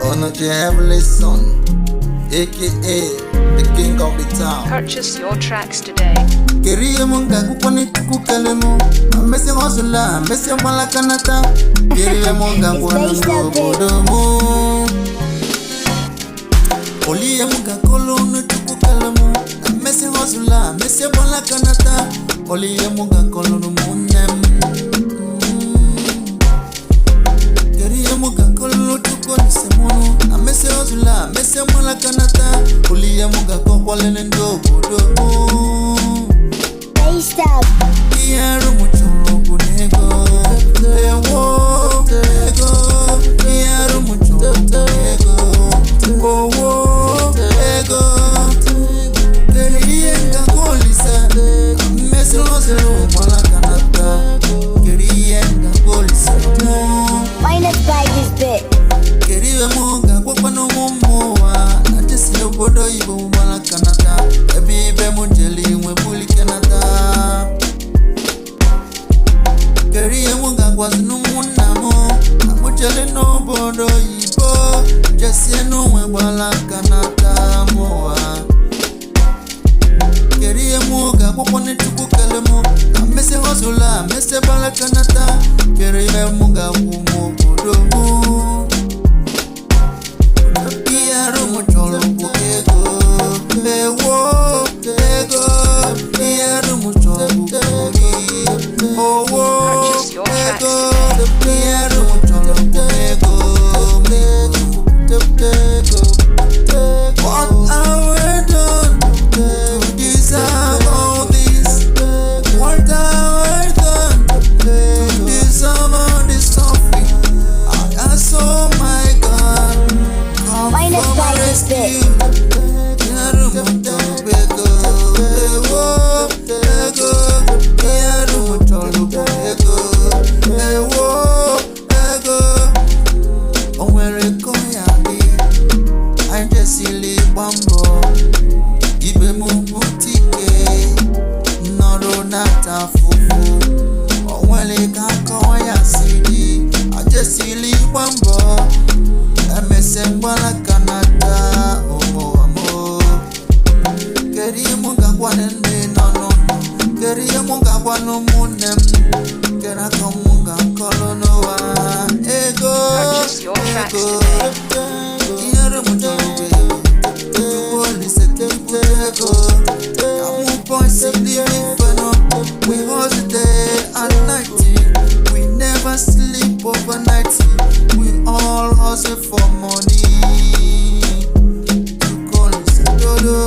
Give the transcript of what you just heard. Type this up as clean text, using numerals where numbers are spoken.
Onochie heavenly son, aka the king of the town. Purchase your tracks today. Keriye munga kuponi tukukelemu, amese hosula, amese malakanata. Keriye munga kuanungo bodomu. Oliye munga kolonu tukukelemu, amese hosula, amese malakanata. Oliye munga kolonu munem. Keriye munga kolonu tukoni semunu, amese hosula, amese malakanata. Oliye munga kokwalene ndo bodomu. Stop. Quiero mucho loco nego, ego, quiero mucho loco ego, ego, quería golisa, me se lo por la canasta, quería golisa, Minus by this bit. quería monga, guapa no momoa, antes se lo puedo ir por la canasta, bebe mujeli, we bully canada. Keriye munga kwazinu munamo, amuchele no bodo ibo, jesiye no webala kanata moa. Keriye munga kwapone tukukelemu, amese hosula, amese bala kanata. Keriye munga kumo bodomu. Iyaro mucholo ku ego, ewo, ego, iyaro mucholo ku ego, owo. What have I done to deserve all this? What have I done to deserve all this suffering? I ask, oh my God, come for my rescue. Ibe mumutike noro nata fufu onwele kako ya sidi ajesili bambo emese mbala kanata omo amo keri munga kwanende no keri munga kwano munem kera kamunga kolono wa ego ego yere mutwe we hustle day and night. We never sleep overnight. We all hustle for money. You call it dodo.